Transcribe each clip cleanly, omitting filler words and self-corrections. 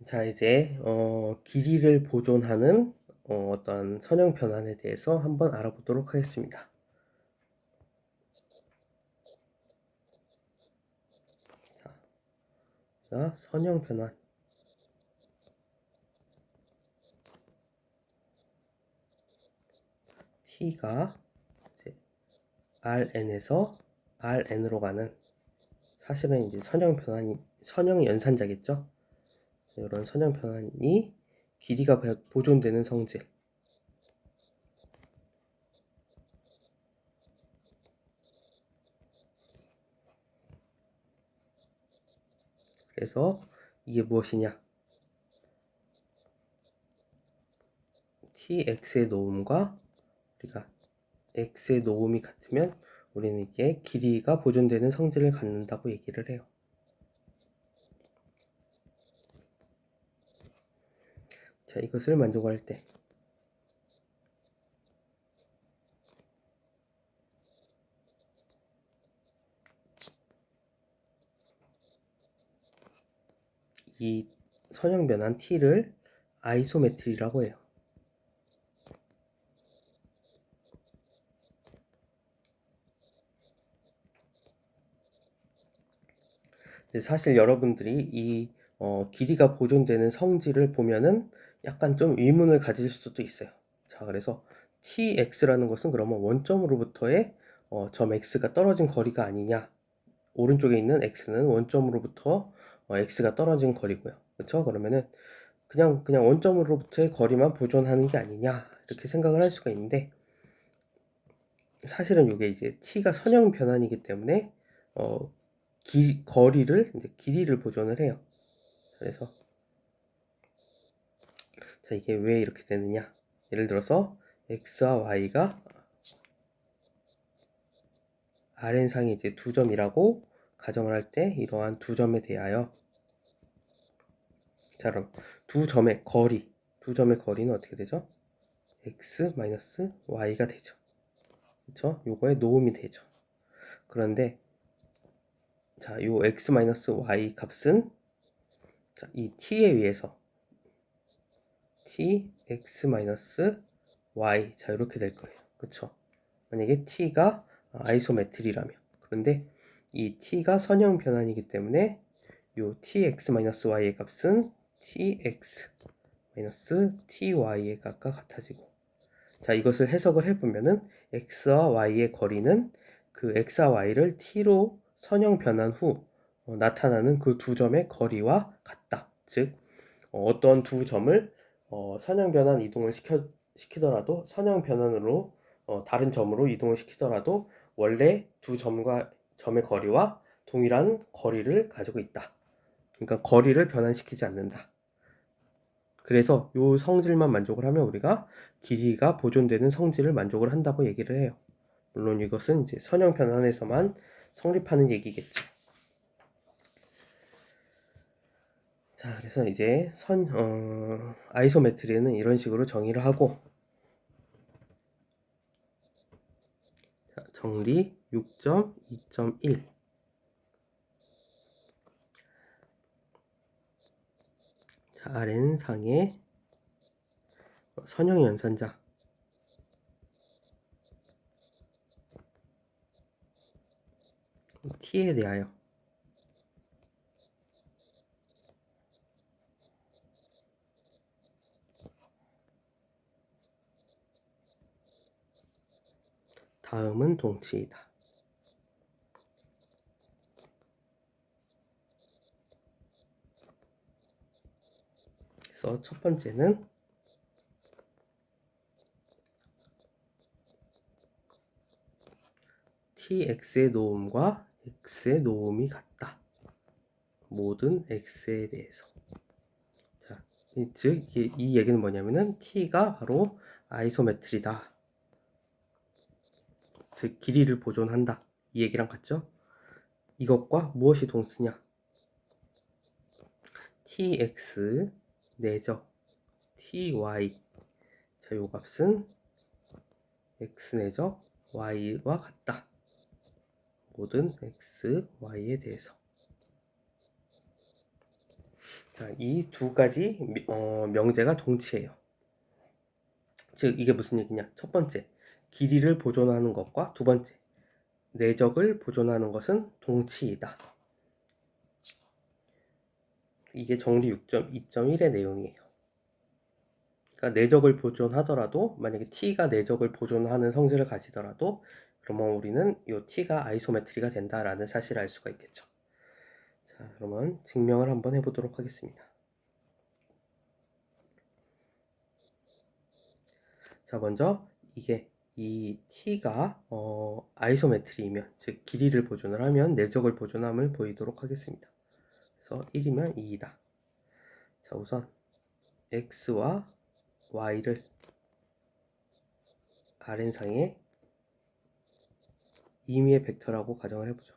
자, 이제 길이를 보존하는 어떤 선형 변환에 대해서 한번 알아보도록 하겠습니다. 자, 선형 변환. t가 이제 rn에서 rn으로 가는, 사실은 이제 선형 변환이 선형 연산자겠죠. 이런 선형 변환이 길이가 보존되는 성질. 그래서 이게 무엇이냐? tx의 노음과 우리가 x의 노음이 같으면 우리는 이게 길이가 보존되는 성질을 갖는다고 얘기를 해요. 자, 이것을 만족할 때 이 선형 변환 t를 아이소메트리라고 해요. 사실 여러분들이 이 길이가 보존되는 성질을 보면은 약간 좀 의문을 가질 수도 있어요. 자, 그래서 tx라는 것은 그러면 원점으로부터의 점 x가 떨어진 거리가 아니냐? 오른쪽에 있는 x는 원점으로부터 x가 떨어진 거리고요. 그렇죠? 그러면은 그냥 원점으로부터의 거리만 보존하는 게 아니냐? 이렇게 생각을 할 수가 있는데, 사실은 이게 이제 t가 선형 변환이기 때문에 거리를 이제 길이를 보존을 해요. 그래서 자, 이게 왜 이렇게 되느냐? 예를 들어서 x와 y가 rn상이 이제 두 점이라고 가정을 할 때 이러한 두 점에 대하여, 자, 그럼 두 점의 거리는 어떻게 되죠? x y가 되죠. 그렇죠? 요거의 노음이 되죠. 그런데 자, 요 x y 값은 자, 이 t에 의해서 t x y, 자, 이렇게 될 거예요. 그쵸? 만약에 t가 아이소메트리라면. 그런데 이 t가 선형 변환이기 때문에 요 tx y의 값은 tx ty의 값과 같아지고, 자, 이것을 해석을 해보면은 x와 y의 거리는 그 x와 y를 t로 선형 변환 후 나타나는 그 두 점의 거리와 같다. 즉 어떤 두 점을 선형 변환 이동을 시키더라도, 선형 변환으로 다른 점으로 이동을 시키더라도 원래 두 점의 거리와 동일한 거리를 가지고 있다. 그러니까 거리를 변환시키지 않는다. 그래서 이 성질만 만족을 하면 우리가 길이가 보존되는 성질을 만족을 한다고 얘기를 해요. 물론 이것은 이제 선형 변환에서만 성립하는 얘기겠죠. 자, 그래서 이제 아이소메트리는 이런 식으로 정의를 하고, 자, 정리 6.2.1. 자, 아래는 상의 선형 연산자 t에 대하여 다음은 동치이다. 그래서 첫 번째는 tx의 노음과 x의 노음이 같다. 모든 x에 대해서. 자, 즉 이 얘기는 뭐냐면은 t가 바로 아이소메트리다. 즉 길이를 보존한다. 이 얘기랑 같죠? 이것과 무엇이 동수냐? tx 내적 ty, 자, 요 값은 x 내적 y와 같다. 모든 x, y에 대해서. 자, 이 두 가지 명제가 동치예요. 즉 이게 무슨 얘기냐? 첫 번째, 길이를 보존하는 것과 두 번째, 내적을 보존하는 것은 동치이다. 이게 정리 6.2.1의 내용이에요. 그러니까 내적을 보존하더라도 만약에 t가 내적을 보존하는 성질을 가지더라도 그러면 우리는 이 t가 아이소메트리가 된다라는 사실을 알 수가 있겠죠. 자, 그러면 증명을 한번 해보도록 하겠습니다. 자, 먼저 이게 이 t가 아이소메트리이면 즉 길이를 보존을 하면 내적을 보존함을 보이도록 하겠습니다. 그래서 1이면 2이다. 자, 우선 x와 y를 Rn상의 임의의 벡터라고 가정을 해보죠.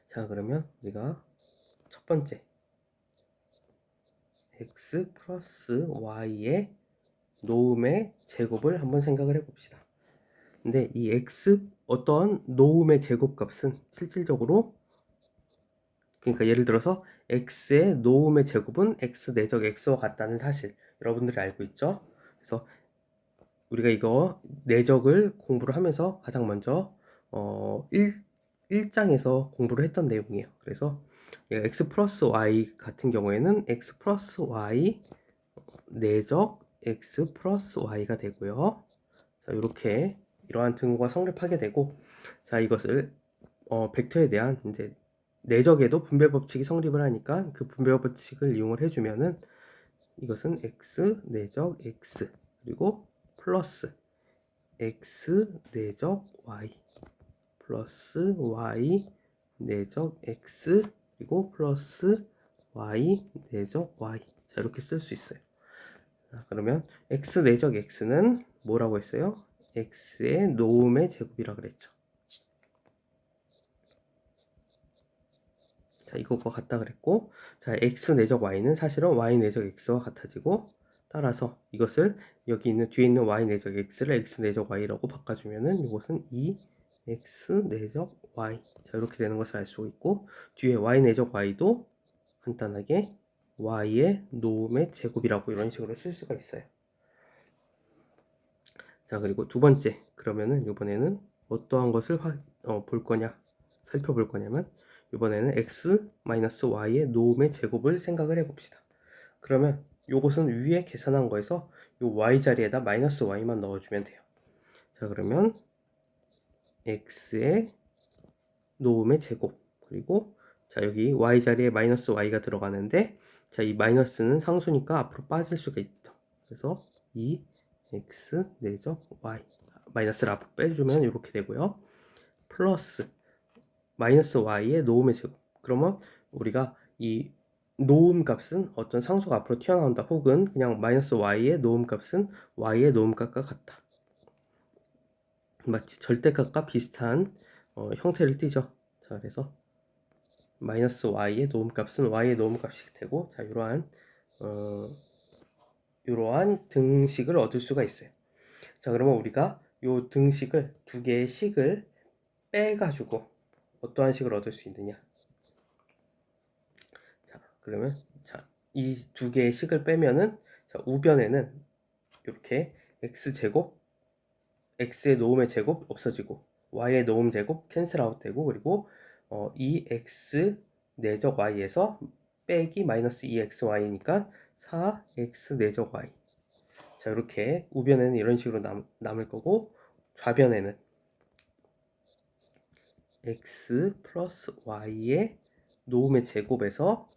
자, 그러면 우리가 첫 번째 x 플러스 y의 노음의 제곱을 한번 생각을 해봅시다. 근데 이 x 어떤 노음의 제곱값은 실질적으로 그러니까 예를 들어서 x의 노음의 제곱은 x 내적 x와 같다는 사실 여러분들이 알고 있죠? 그래서 우리가 이거 내적을 공부를 하면서 가장 먼저 1장에서 공부를 했던 내용이에요. 그래서 x 플러스 y 같은 경우에는 x 플러스 y 내적 x 플러스 y가 되고요. 자, 이렇게 이러한 등호가 성립하게 되고, 자, 이것을 벡터에 대한 이제 내적에도 분배 법칙이 성립을 하니까 그 분배 법칙을 이용을 해주면은 이것은 x 내적 x 그리고 플러스 x 내적 y 플러스 y 내적 x 그리고 플러스 y 내적 y. 자, 이렇게 쓸 수 있어요. 자, 그러면 x 내적 x는 뭐라고 했어요? x의 노음의 제곱이라 그랬죠. 자, 이거과 같다 그랬고, 자, x 내적 y는 사실은 y 내적 x와 같아지고, 따라서 이것을 여기 있는 뒤에 있는 y 내적 x를 x 내적 y라고 바꿔주면은 이것은 2x 내적 y. 자, 이렇게 되는 것을 알 수 있고, 뒤에 y 내적 y도 간단하게 y의 노음의 제곱이라고 이런 식으로 쓸 수가 있어요. 자, 그리고 두 번째, 그러면은 이번에는 어떠한 것을 볼 거냐, 살펴볼 거냐면 이번에는 x-y의 노음의 제곱을 생각을 해봅시다. 그러면 이것은 위에 계산한 거에서 이 y 자리에다 마이너스 y만 넣어주면 돼요. 자, 그러면 x의 노음의 제곱 그리고 자, 여기 y 자리에 마이너스 y가 들어가는데 자, 이 마이너스는 상수니까 앞으로 빠질 수가 있죠. 그래서 이 x 내적 y 마이너스를 앞으로 빼주면 이렇게 되고요. 플러스 마이너스 y의 노음의 제곱. 그러면 우리가 이 노음 값은 어떤 상수가 앞으로 튀어나온다 혹은 그냥 마이너스 y의 노음 값은 y의 노음 값과 같다. 마치 절대값과 비슷한 형태를 띠죠. 자, 그래서 마이너스 y의 노음 값은 y의 노음 값이 되고 자, 이러한 등식을 얻을 수가 있어요. 자, 그러면 우리가 요 등식을 두 개의 식을 빼가지고 어떠한 식을 얻을 수 있느냐? 자, 그러면 자, 이 두 개의 식을 빼면은 자, 우변에는 이렇게 x제곱, x의 노음의 제곱 없어지고 y의 노음 제곱 캔슬 아웃 되고 그리고 이 x 내적 y에서 빼기 마이너스 2xy니까 4x 내적 y. 자, 이렇게 우변에는 이런 식으로 남을 거고 좌변에는 x 플러스 y의 노음의 제곱에서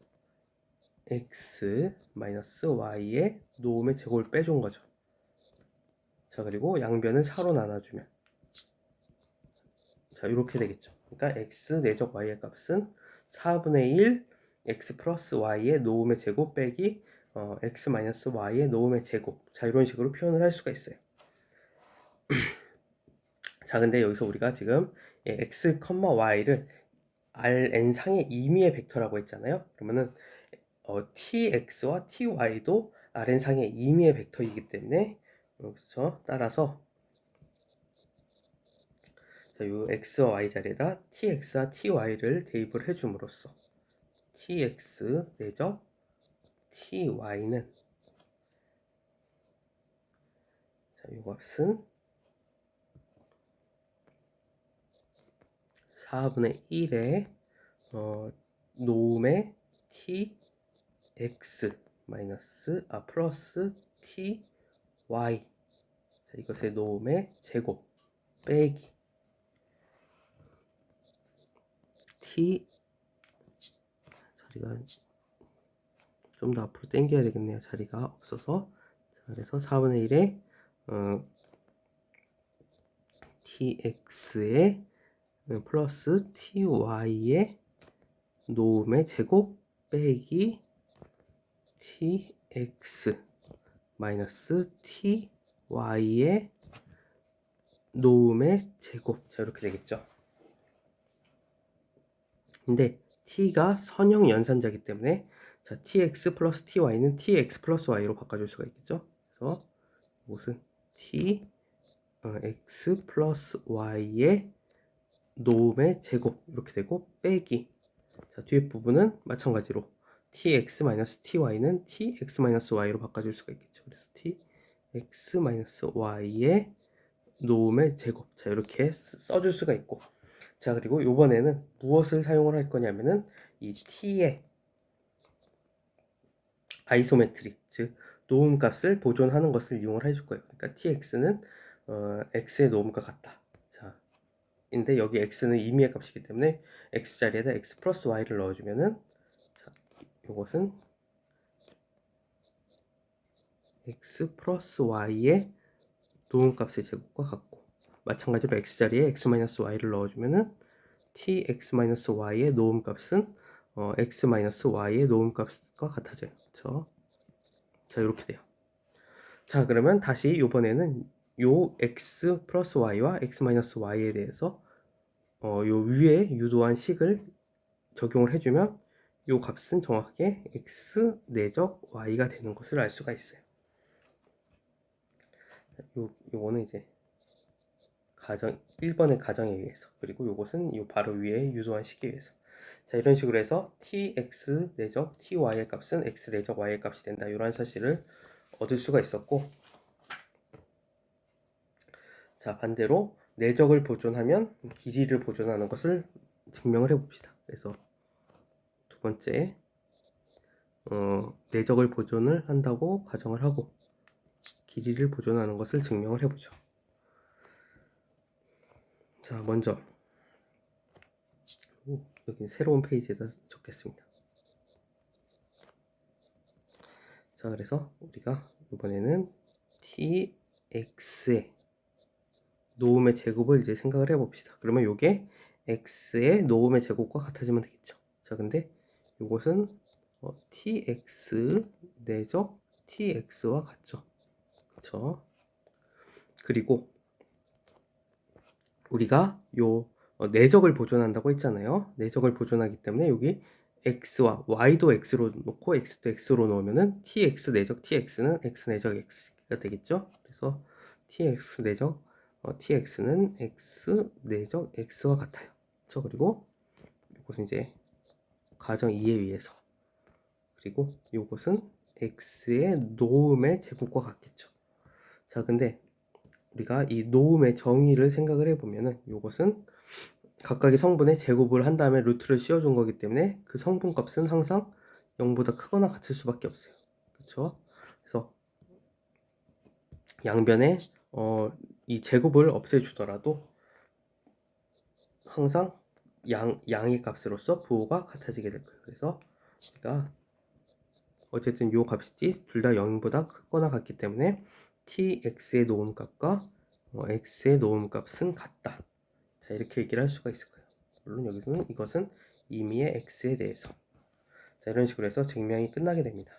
x 마이너스 y의 노음의 제곱을 빼준 거죠. 자, 그리고 양변을 4로 나눠주면 자, 이렇게 되겠죠. 그러니까 x 내적 y의 값은 4분의 1 x 플러스 y의 노음의 제곱 빼기 x 마이너스 y의 노음의 제곱. 자, 이런 식으로 표현을 할 수가 있어요. 자, 근데 여기서 우리가 지금 x, y를 Rn상의 임의의 벡터라고 했잖아요. 그러면은 tx와 ty도 Rn상의 임의의 벡터이기 때문에 그렇죠? 따라서 자, 요 x와 y 자리에다 tx와 ty를 대입을 해줌으로써 tx 내적 ty는 자, 요 값은 4분의 1의 노음의 tx 마이너스 플러스 ty 자, 이것의 노음의 제곱 빼기 t 자리가 좀 더 앞으로 당겨야 되겠네요. 자리가 없어서. 자, 그래서 4분의 1에 tx의 플러스 ty의 노음의 제곱 빼기 tx 마이너스 ty의 노음의 제곱. 자, 이렇게 되겠죠. 근데 t가 선형 연산자이기 때문에 자, tx 플러스 ty는 tx 플러스 y로 바꿔줄 수가 있겠죠. 그래서 이것은 x 플러스 y의 노음의 제곱 이렇게 되고 빼기 자, 뒤에 부분은 마찬가지로 tx 마이너스 ty는 tx 마이너스 y로 바꿔줄 수가 있겠죠. 그래서 tx 마이너스 y의 노음의 제곱 자, 이렇게 써줄 수가 있고 자, 그리고 이번에는 무엇을 사용을 할 거냐면은 이 t의 아이소메트리 즉 노음 값을 보존하는 것을 이용을 해줄 거예요. 그러니까 tx는 x의 노음과 같다. 자, 인데 여기 x는 임의의 값이기 때문에 x 자리에다 x 플러스 y를 넣어주면은 자, 이것은 x 플러스 y의 노음 값의 제곱과 같고 마찬가지로 x 자리에 x 마이너스 y를 넣어주면은 tx 마이너스 y의 노음 값은 x 마이너스 y의 노음 값과 같아져요. 그렇죠? 자, 이렇게 돼요. 자, 그러면 다시 이번에는 요 x 플러스 y와 x 마이너스 y에 대해서 요 위에 유도한 식을 적용을 해주면 요 값은 정확하게 x 내적 y가 되는 것을 알 수가 있어요. 요거는 이제 가정 1번의 가정에 의해서 그리고 요것은 요 바로 위에 유도한 식에 의해서 자, 이런 식으로 해서 tx 내적 ty의 값은 x 내적 y의 값이 된다. 이런 사실을 얻을 수가 있었고 자, 반대로 내적을 보존하면 길이를 보존하는 것을 증명을 해봅시다. 그래서 두 번째 내적을 보존을 한다고 가정을 하고 길이를 보존하는 것을 증명을 해보죠. 자, 먼저 여기 새로운 페이지에다 적겠습니다. 자, 그래서 우리가 이번에는 tx의 노음의 제곱을 이제 생각을 해봅시다. 그러면 이게 x의 노음의 제곱과 같아지면 되겠죠. 자, 근데 이것은 tx 내적 tx와 같죠. 그쵸? 그리고 우리가 요 내적을 보존한다고 했잖아요. 내적을 보존하기 때문에 여기 x와 y도 x로 놓고 x도 x로 놓으면은 tx 내적 tx는 x 내적 x가 되겠죠. 그래서 tx 내적 tx는 x 내적 x와 같아요. 그렇죠? 그리고 이것은 이제 가정 2에 의해서 그리고 이것은 x의 노음의 제곱과 같겠죠. 자, 근데 우리가 이 노음의 정의를 생각을 해보면은 이것은 각각의 성분의 제곱을 한 다음에 루트를 씌워준 거기 때문에 그 성분 값은 항상 0보다 크거나 같을 수밖에 없어요. 그렇죠? 그래서 양변에 이 제곱을 없애주더라도 항상 양의 값으로서 부호가 같아지게 될 거예요. 그래서 우리가 어쨌든 요 값이 둘 다 0보다 크거나 같기 때문에 tx의 노음값과 x의 노음값은 같다. 자, 이렇게 얘기를 할 수가 있을 거예요. 물론 여기서는 이것은 임의의 x에 대해서 자, 이런 식으로 해서 증명이 끝나게 됩니다.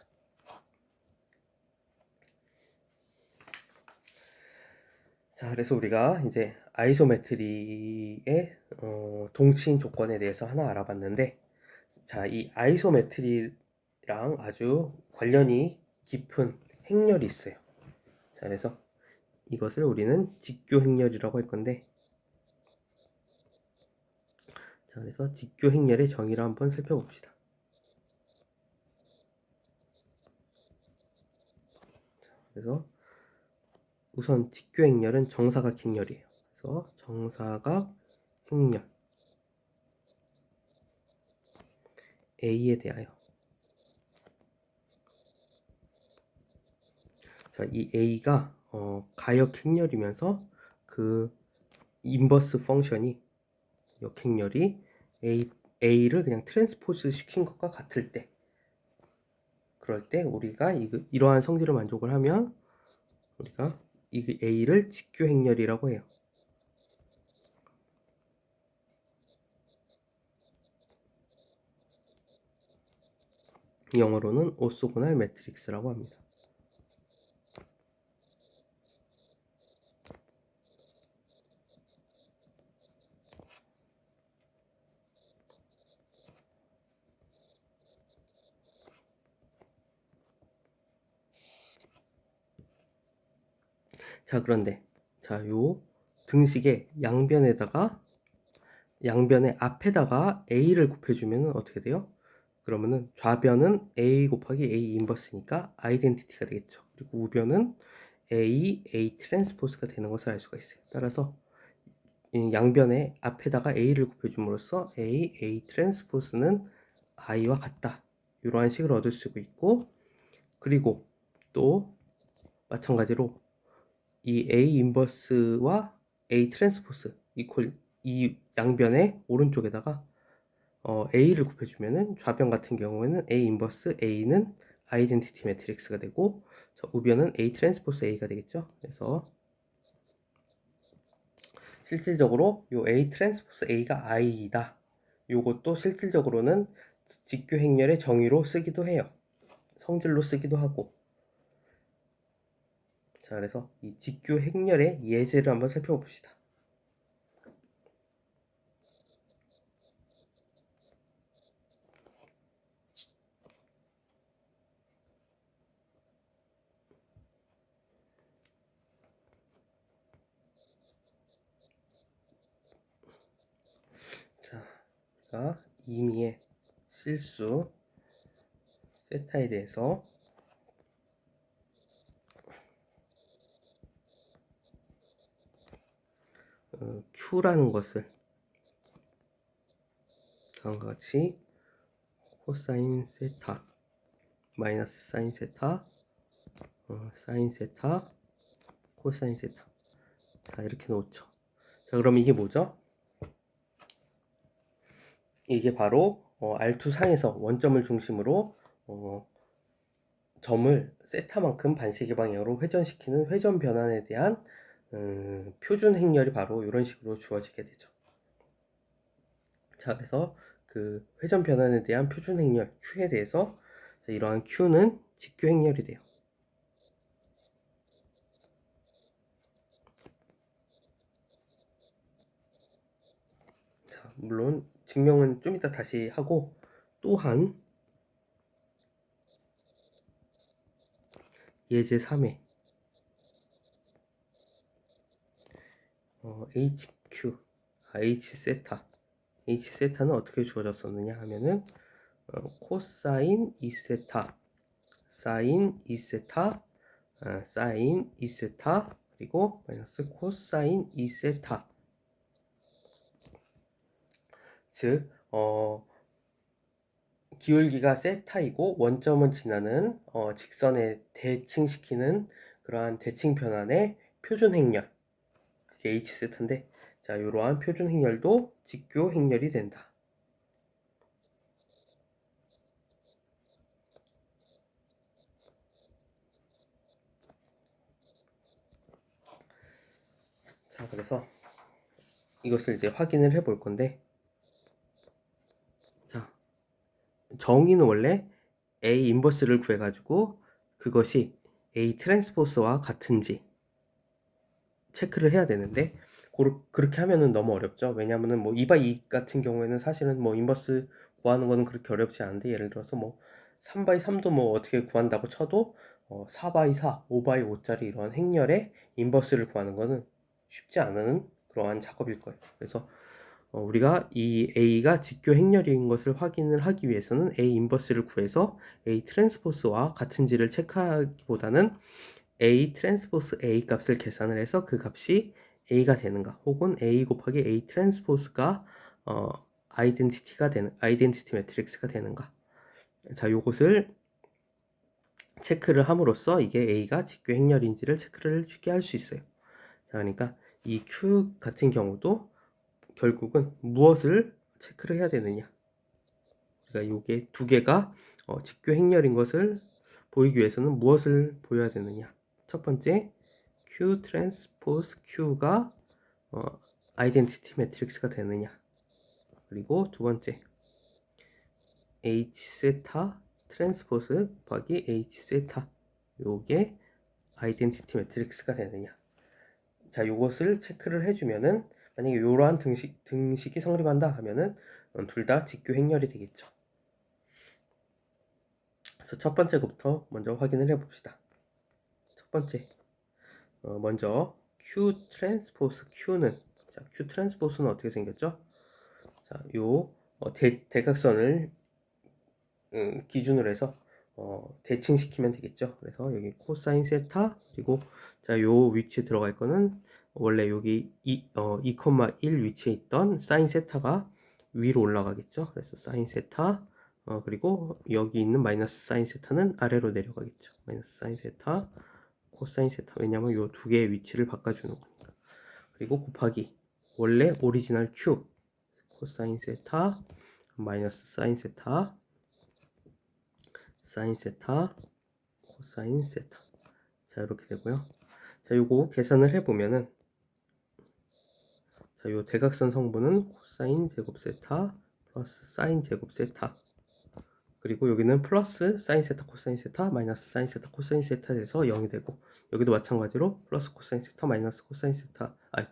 자, 그래서 우리가 이제 아이소메트리의 동치인 조건에 대해서 하나 알아봤는데 자, 이 아이소메트리랑 아주 관련이 깊은 행렬이 있어요. 자, 그래서 이것을 우리는 직교 행렬이라고 할 건데, 자, 그래서 직교 행렬의 정의를 한번 살펴봅시다. 그래서 우선 직교 행렬은 정사각 행렬이에요. 그래서 정사각 행렬 A에 대하여, 자, 이 A가 가역 행렬이면서 그 인버스 펑션이 역행렬이 A를 그냥 트랜스포즈 시킨 것과 같을 때, 그럴 때 우리가 이러한 성질을 만족을 하면 우리가 이 A를 직교 행렬이라고 해요. 영어로는 오소고날 매트릭스라고 합니다. 자, 그런데 자, 요 등식의 양변의 앞에다가 A를 곱해주면 어떻게 돼요? 그러면은 좌변은 A 곱하기 A 인버스니까 아이덴티티가 되겠죠. 그리고 우변은 A 트랜스포스가 되는 것을 알 수가 있어요. 따라서 이 양변의 앞에다가 A를 곱해줌으로써 A 트랜스포스는 I와 같다. 이러한 식을 얻을 수 있고, 그리고 또 마찬가지로 이 A 인버스와 A 트랜스포스 이퀄 이 양변의 오른쪽에다가 A를 곱해주면은 좌변 같은 경우에는 A 인버스 A는 아이덴티티 매트릭스가 되고, 우변은 A 트랜스포스 A가 되겠죠. 그래서 실질적으로 요 A 트랜스포스 A가 I이다. 요것도 실질적으로는 직교 행렬의 정의로 쓰기도 해요. 성질로 쓰기도 하고. 자, 그래서 이 직교 행렬의 예제를 한번 살펴봅시다. 자, 임의의 실수 세타에 대해서 Q라는 것을 다음과 같이 코사인 세타 마이너스 사인 세타 사인 세타 코사인 세타, 자, 이렇게 놓죠. 자, 그럼 이게 뭐죠? 이게 바로 R2 상에서 원점을 중심으로 점을 세타만큼 반시계 방향으로 회전시키는 회전 변환에 대한 표준 행렬이 바로 이런 식으로 주어지게 되죠. 자, 그래서 그 회전 변환에 대한 표준 행렬 Q에 대해서 이러한 Q는 직교 행렬이 돼요. 자, 물론 증명은 좀 이따 다시 하고, 또한 예제 3에 HQ, H세타는 어떻게 주어졌었느냐 하면은 코사인 2세타, 사인 2세타, 사인 2세타, 그리고 마이너스 코사인 2세타. 즉 기울기가 세타이고 원점은 지나는 직선에 대칭시키는 그러한 대칭 변환의 표준 행렬, 그게 H세타인데, 자, 이러한 표준 행렬도 직교 행렬이 된다. 자, 그래서 이것을 이제 확인을 해 볼 건데, 자, 정의는 원래 A 인버스를 구해가지고 그것이 A 트랜스포스와 같은지 체크를 해야 되는데, 그렇게 하면은 너무 어렵죠. 왜냐면은 뭐 2x2 같은 경우에는 사실은 뭐 인버스 구하는 거는 그렇게 어렵지 않은데, 예를 들어서 뭐 3x3도 뭐 어떻게 구한다고 쳐도 4x4, 5x5짜리 이러한 행렬의 인버스를 구하는 거는 쉽지 않은 그러한 작업일 거예요. 그래서 우리가 이 A가 직교 행렬인 것을 확인을 하기 위해서는 A 인버스를 구해서 A 트랜스포스와 같은지를 체크하기보다는 A 트랜스포스 A 값을 계산을 해서 그 값이 A가 되는가, 혹은 A 곱하기 A 트랜스포스가 아이덴티티 매트릭스가 되는가. 자, 요것을 체크를 함으로써 이게 A가 직교 행렬인지를 체크를 쉽게 할 수 있어요. 자, 그러니까 이 Q 같은 경우도 결국은 무엇을 체크를 해야 되느냐. 그러니까 요게 두 개가 직교 행렬인 것을 보이기 위해서는 무엇을 보여야 되느냐. 첫 번째, Q 트랜스포스 Q가 아이덴티티 매트릭스가 되느냐. 그리고 두 번째, H 세타 트랜스포스 곱하기 H 세타, 요게 아이덴티티 매트릭스가 되느냐. 자, 요것을 체크를 해주면은 만약에 이러한 등식이 성립한다 하면은 둘 다 직교 행렬이 되겠죠. 그래서 첫 번째 것부터 먼저 확인을 해 봅시다. 첫 번째, 먼저 Q 트랜스포스 Q는, 자, Q 트랜스포스는 어떻게 생겼죠? 자, 요 대각선을 기준으로 해서 대칭시키면 되겠죠. 그래서 여기 코사인 세타, 그리고 자, 요 위치에 들어갈 거는 원래 여기 2,1 위치에 있던 사인 세타가 위로 올라가겠죠. 그래서 사인 세타, 그리고 여기 있는 마이너스 사인 세타는 아래로 내려가겠죠. 마이너스 사인 세타, 코사인 세타. 왜냐면 요 두 개의 위치를 바꿔주는 거니까. 그리고 곱하기 원래 오리지널 Q, 코사인 세타, 마이너스 사인 세타, 사인 세타, 코사인 세타. 자, 이렇게 되고요. 자, 요거 계산을 해보면은, 자, 요 대각선 성분은 코사인 제곱 세타 플러스 사인 제곱 세타, 그리고 여기는 플러스 사인 세타 코사인 세타 마이너스 사인 세타 코사인 세타 돼서 0이 되고, 여기도 마찬가지로 플러스 코사인 세타 마이너스 코사인 세타, 아니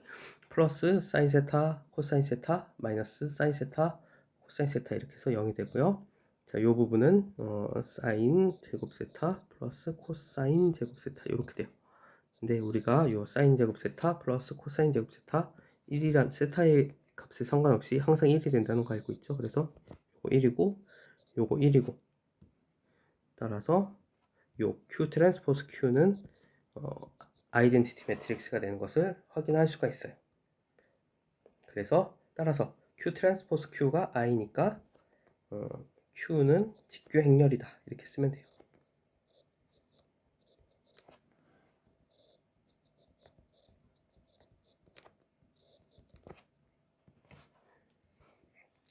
플러스 사인 세타 코사인 세타 마이너스 사인 세타 코사인 세타 이렇게 해서 0이 되고요. 자, 요 부분은 사인 제곱 세타 플러스 코사인 제곱 세타 이렇게 돼요. 근데 우리가 요 사인 제곱 세타 플러스 코사인 제곱 세타 1이란 세타의 값에 상관없이 항상 1이 된다는 거 알고 있죠? 그래서 요거 1이고 요거 1이고, 따라서 요 Q 트랜스포스 Q는 아이덴티티 매트릭스가 되는 것을 확인할 수가 있어요. 그래서 따라서 Q 트랜스포스 Q가 I니까 Q는 직교 행렬이다, 이렇게 쓰면 돼요.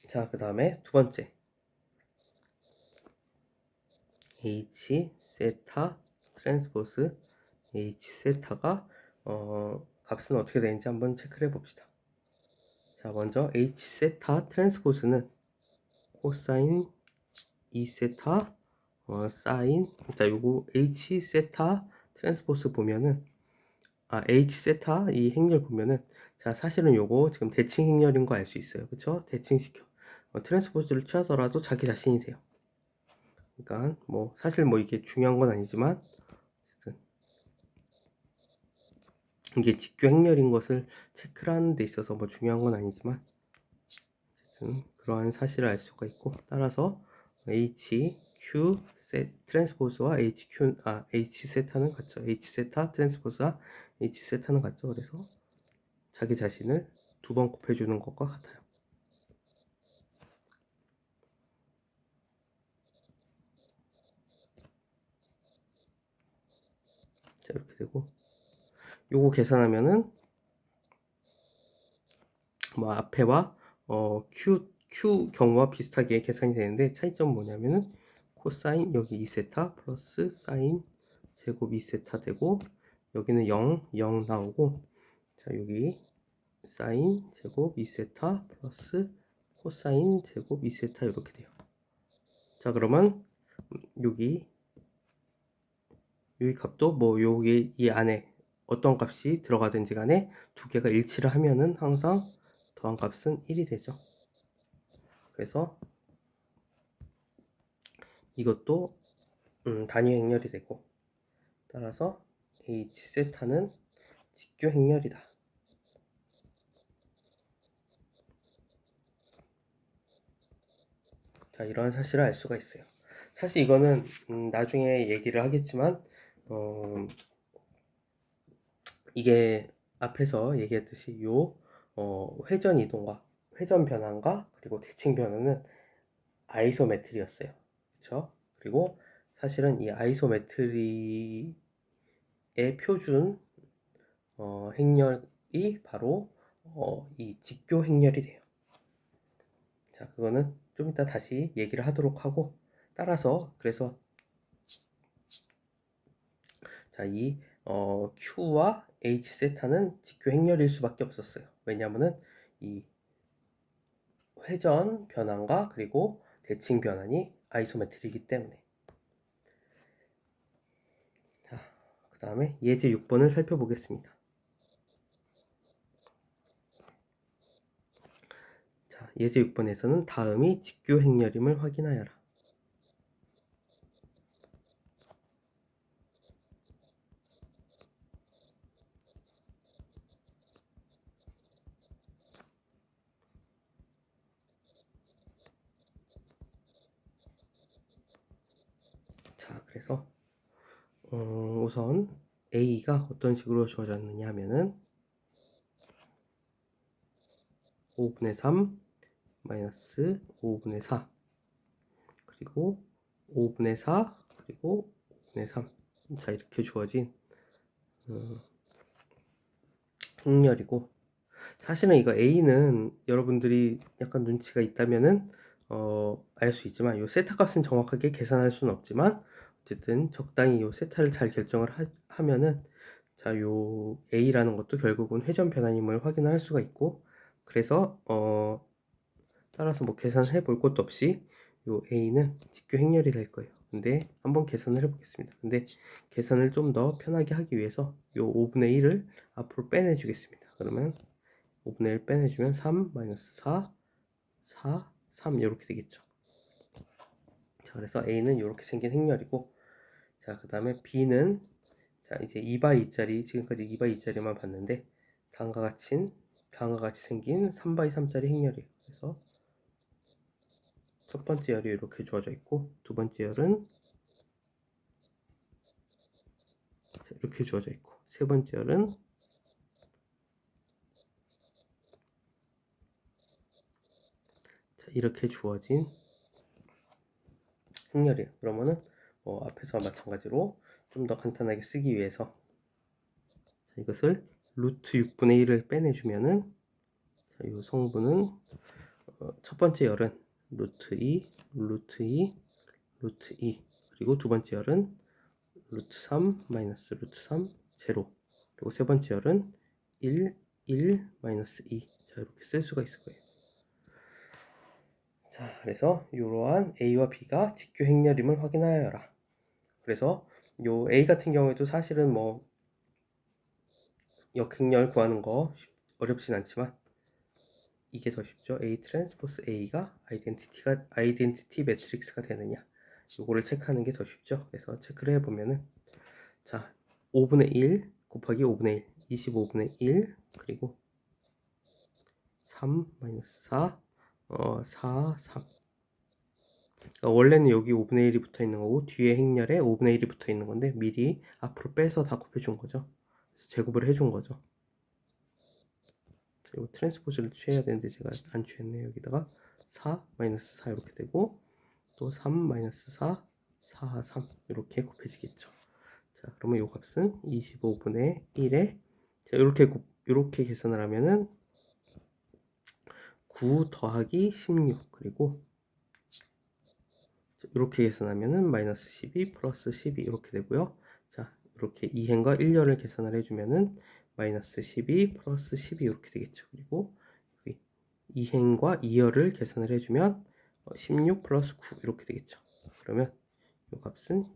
자, 그 다음에 두 번째, H 세타 트랜스포스 H 세타가 값은 어떻게 되는지 한번 체크를 해봅시다. 자, 먼저 H 세타 트랜스포스는 코사인 2 세타 사인, 자, 요거 H 세타 트랜스포스 보면은 H 세타 이 행렬 보면은, 자, 사실은 요거 지금 대칭 행렬인 거 알 수 있어요. 그쵸? 대칭시켜 트랜스포즈를 취하더라도 자기 자신이 돼요. 그러니까 뭐 사실 뭐 이게 중요한 건 아니지만 이게 직교 행렬인 것을 체크를 하는 데 있어서 뭐 중요한 건 아니지만 어쨌든 그러한 사실을 알 수가 있고, 따라서 HQ 트랜스포즈와 H 세타는 같죠. H 세타 트랜스포즈와 H 세타는 같죠. 그래서 자기 자신을 두 번 곱해주는 것과 같아요. 자, 이렇게 되고, 요거 계산하면은 뭐 앞에와 Q 경우와 비슷하게 계산이 되는데, 차이점은 뭐냐면은 코사인 여기 2세타 플러스 사인 제곱 2세타 되고, 여기는 0 나오고, 자, 여기 사인 제곱 2세타 플러스 코사인 제곱 2세타 이렇게 돼요. 자, 그러면 여기 값도 뭐 여기 이 안에 어떤 값이 들어가든지 간에 두 개가 일치를 하면은 항상 더한 값은 1이 되죠. 그래서 이것도 단위 행렬이 되고, 따라서 H 세타는 직교 행렬이다. 자, 이런 사실을 알 수가 있어요. 사실 이거는 나중에 얘기를 하겠지만 이게 앞에서 얘기했듯이 회전 이동과 회전 변환과 그리고 대칭 변환은 아이소메트리였어요. 그렇죠? 그리고 사실은 이 아이소메트리의 표준 행렬이 바로 이 직교 행렬이 돼요. 자, 그거는 좀 이따 다시 얘기를 하도록 하고, 따라서 그래서 자, 이 Q와 H 세타는 직교 행렬일 수밖에 없었어요. 왜냐하면은 이 회전 변환과 그리고 대칭 변환이 아이소메트리이기 때문에. 자, 그 다음에 예제 6번을 살펴보겠습니다. 자, 예제 6번에서는 다음이 직교 행렬임을 확인하여라. 자, 그래서 우선 A가 어떤 식으로 주어졌느냐 하면은 5분의 3 마이너스 5분의 4 그리고 5분의 4 그리고 5분의 3. 자, 이렇게 주어진 행렬이고, 사실은 이거 A는 여러분들이 약간 눈치가 있다면은 알 수 있지만 요 세타 값은 정확하게 계산할 수는 없지만 어쨌든 적당히 요 세타를 잘 결정을 하면은 자, 요 A라는 것도 결국은 회전 변환임을 확인할 수가 있고, 그래서 따라서 뭐 계산해 볼 것도 없이 요 A는 직교 행렬이 될 거예요. 근데 한번 계산을 해 보겠습니다. 근데 계산을 좀 더 편하게 하기 위해서 요 5분의 1을 앞으로 빼내 주겠습니다. 그러면 5분의 1 빼내주면 3 마이너스 4 4 3 이렇게 되겠죠. 자, 그래서 A는 이렇게 생긴 행렬이고, 자, 그 다음에 B는 자, 이제 2바이 2짜리, 지금까지 2바이 2짜리만 봤는데 다음과 같이 생긴 3바이 3짜리 행렬이에요. 그래서 첫 번째 열이 이렇게 주어져 있고, 두 번째 열은 이렇게 주어져 있고, 세 번째 열은 이렇게 주어진 행렬이에요. 그러면은 앞에서 마찬가지로 좀 더 간단하게 쓰기 위해서 이것을 루트 6분의 1을 빼내주면은 자, 이 성분은 첫 번째 열은 루트 2, 루트 2, 루트 2 그리고 두 번째 열은 루트 3 마이너스 루트 3 제로, 그리고 세 번째 열은 1, 1 마이너스 2. 자, 이렇게 쓸 수가 있을 거예요. 자, 그래서 이러한 A와 B가 직교 행렬임을 확인하여라. 그래서 요 A 같은 경우에도 사실은 뭐 역행렬 구하는 거 어렵진 않지만 이게 더 쉽죠. A 트랜스포스 A가 아이덴티티 매트릭스가 되느냐, 요거를 체크하는 게 더 쉽죠. 그래서 체크를 해보면은 자, 5분의 1 곱하기 5분의 1 25분의 1 그리고 3 마이너스 4 4 3. 그러니까 원래는 여기 5분의 1이 붙어 있는 거고 뒤에 행렬에 5분의 1이 붙어 있는 건데 미리 앞으로 빼서 다 곱해준 거죠. 그래서 제곱을 해준 거죠. 그리고 트랜스포즈를 취해야 되는데 제가 안 취했네요. 여기다가 4 마이너스 4 이렇게 되고 또 3 마이너스 4 4 3 이렇게 곱해지겠죠. 자, 그러면 요 값은 25분의 1에 자, 이렇게 계산을 하면은 9 더하기 16 그리고 이렇게 계산하면은 마이너스 12 플러스 12 이렇게 되고요. 자, 이렇게 2행과 1열을 계산을 해주면은 마이너스 12 플러스 12 이렇게 되겠죠. 그리고 2행과 2열을 계산을 해주면 16 플러스 9 이렇게 되겠죠. 그러면 이 값은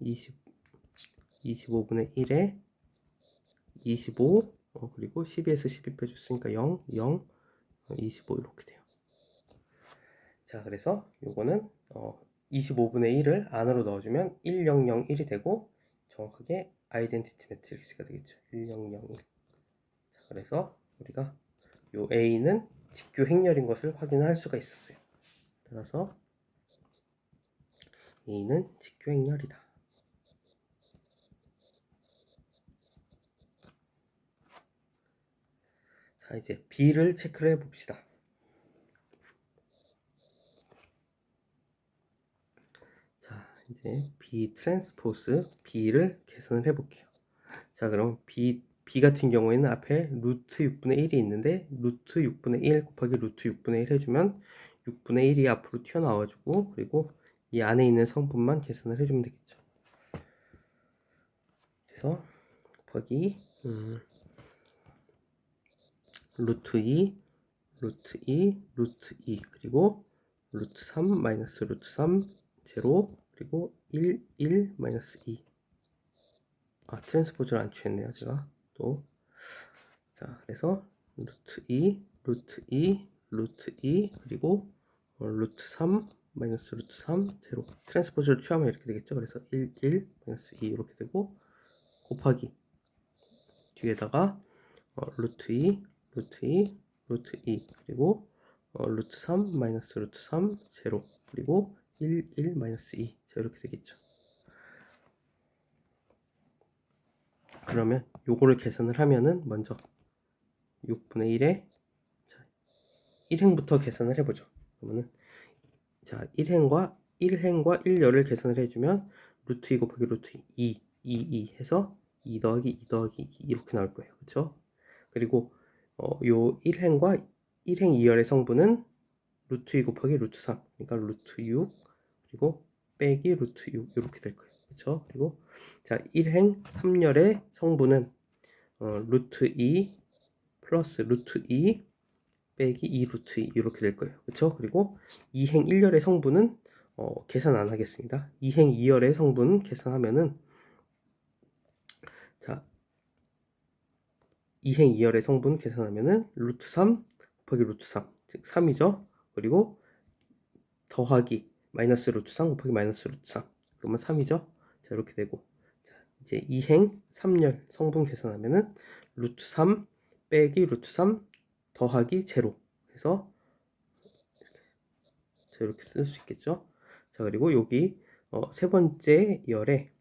25분의 1에 25 그리고 12에서 12 빼줬으니까 0 0 25 이렇게 돼요. 자, 그래서 요거는 25분의 1을 안으로 넣어주면 1001이 되고 정확하게 아이덴티티 매트릭스가 되겠죠. 1001. 그래서 우리가 요 A는 직교 행렬인 것을 확인할 수가 있었어요. 따라서 A는 직교 행렬이다. 자, 이제 B를 체크를 해봅시다. 자, 이제 B 트랜스포스 B를 계산을 해볼게요. 자, 그럼 B 같은 경우에는 앞에 루트 6분의 1이 있는데 루트 6분의 1 곱하기 루트 6분의 1 해주면 6분의 1이 앞으로 튀어나와주고 그리고 이 안에 있는 성분만 계산을 해주면 되겠죠. 그래서 곱하기 루트 2, 루트 2, 루트 2 그리고 루트 3 마이너스 루트 3 제로 그리고 1, 1 마이너스 2. 트랜스포즈를 안 취했네요 제가 또. 자, 그래서 루트 2, 루트 2, 루트 2 그리고 루트 3 마이너스 루트 3 제로. 트랜스포즈를 취하면 이렇게 되겠죠. 그래서 1, 1 마이너스 2 이렇게 되고 곱하기 뒤에다가 루트 2, 루트 2, 루트 2 그리고 루트 3 마이너스 루트 3 제로 그리고 1, 1 마이너스 2 자, 이렇게 되겠죠. 그러면 요거를 계산을 하면은 먼저 6분의 1에 1행부터 계산을 해보죠. 그러면은 자 1행과 1열을 계산을 해주면 루트 2 곱하기 루트 2 해서 2 더하기 2 더하기 2 이렇게 나올 거예요. 그렇죠? 그리고 요 1행과 1행 2열의 성분은 루트 2 곱하기 루트 3 그러니까 루트 6 그리고 빼기 루트 6 이렇게 될 거예요. 그렇죠? 그리고 자 1행 3열의 성분은 루트 2 플러스 루트 2 빼기 2 루트 2 이렇게 될 거예요. 그렇죠? 그리고 2행 1열의 성분은 계산 안 하겠습니다. 2행 2열의 성분 계산하면은 자 2행 2열의 성분 계산하면은 루트 3 곱하기 루트 3 즉 3이죠. 그리고 더하기 마이너스 루트 3 곱하기 마이너스 루트 3 그러면 3이죠. 자 이렇게 되고 자, 이제 2행 3열 성분 계산하면은 루트 3 빼기 루트 3 더하기 제로 해서 자, 이렇게 쓸 수 있겠죠. 자 그리고 여기 세 번째 열에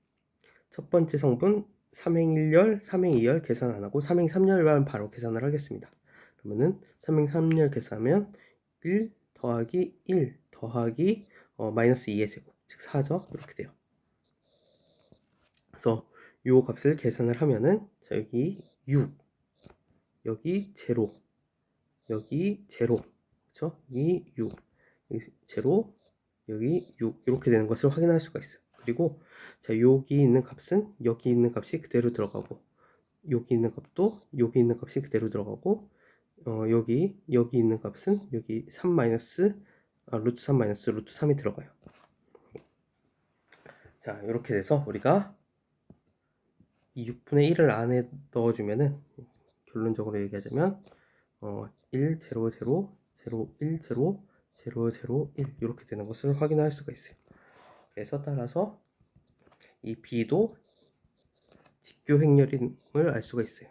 첫 번째 성분 3행 1열, 3행 2열 계산 안 하고 3행 3열만 바로 계산을 하겠습니다. 그러면은 3행 3열 계산하면 1 더하기 1 더하기 마이너스 2의 제곱 즉 4죠. 이렇게 돼요. 그래서 요 값을 계산을 하면은 자, 여기 6 여기 제로 여기 제로 그쵸? 여기 6 여기 제로 여기 6 이렇게 되는 것을 확인할 수가 있어요. 그리고 자 여기 있는 값은 여기 있는 값이 그대로 들어가고 여기 있는 값도 여기 있는 값이 그대로 들어가고 여기 있는 값은 여기 3 마이너스 루트 3 마이너스 루트 3이 들어가요. 자 이렇게 돼서 우리가 이 6분의 1을 안에 넣어주면은 결론적으로 얘기하자면 1, 0, 0, 0, 1, 0, 0, 0, 1 이렇게 되는 것을 확인할 수가 있어요. 그래서 따라서 이 B도 직교 행렬임을 알 수가 있어요.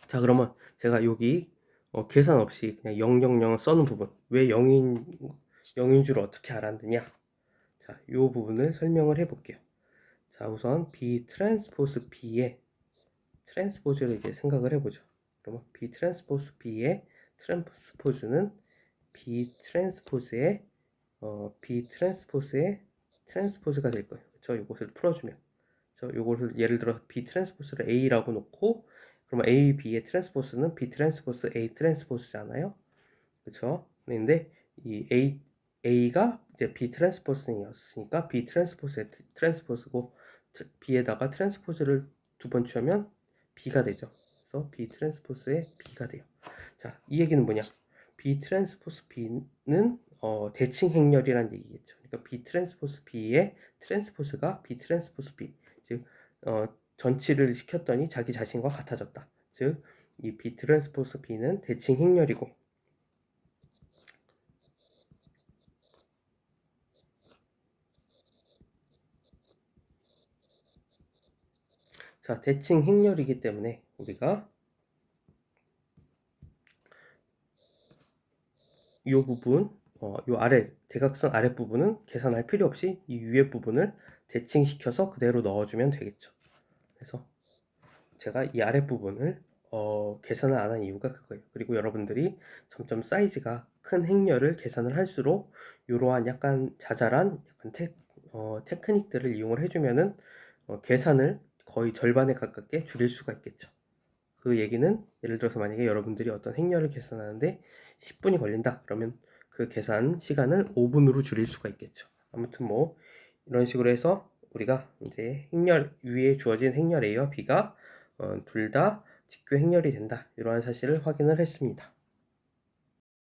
자 그러면 제가 여기 계산 없이 그냥 000 써놓은 부분 왜 0인 줄 어떻게 알았느냐 자 이 부분을 설명을 해 볼게요. 자 우선 B 트랜스포스 B의 트랜스포즈를 이제 생각을 해보죠. 그러면 B 트랜스포스 B의 트랜스포즈는 B 트랜스포즈의 트랜스포즈가 될 거예요. 그렇죠? 이것을 풀어주면 요것을 예를 들어 B 트랜스포즈를 A라고 놓고 그러면 A, B의 트랜스포즈는 B 트랜스포즈 A 트랜스포즈잖아요. 그렇죠? 그런데 이 A가 이제 B 트랜스포즈였으니까 B 트랜스포즈의 트랜스포즈고 B에다가 트랜스포즈를 두 번 취하면 B가 되죠. 그래서 B 트랜스포즈의 B가 돼요. 자, 이 얘기는 뭐냐? B 트랜스포즈 B는 대칭 행렬이라는 얘기겠죠. 그러니까 B 트랜스포즈 B의 트랜스포즈가 B 트랜스포즈 B. 즉 전치를 시켰더니 자기 자신과 같아졌다. 즉 이 B 트랜스포즈 B는 대칭 행렬이고 자, 대칭 행렬이기 때문에 우리가 이 부분, 요 아래 대각선 아랫부분은 계산할 필요 없이 이 위에 부분을 대칭시켜서 그대로 넣어주면 되겠죠. 그래서 제가 이 아랫부분을 계산을 안 한 이유가 그거예요. 그리고 여러분들이 점점 사이즈가 큰 행렬을 계산을 할수록 이러한 약간 자잘한 약간 테크닉들을 이용을 해주면은 계산을 거의 절반에 가깝게 줄일 수가 있겠죠. 그 얘기는 예를 들어서 만약에 여러분들이 어떤 행렬을 계산하는데 10분이 걸린다 그러면 그 계산 시간을 5분으로 줄일 수가 있겠죠. 아무튼 뭐 이런 식으로 해서 우리가 이제 행렬 위에 주어진 행렬 A와 B가 둘 다 직교 행렬이 된다, 이러한 사실을 확인을 했습니다.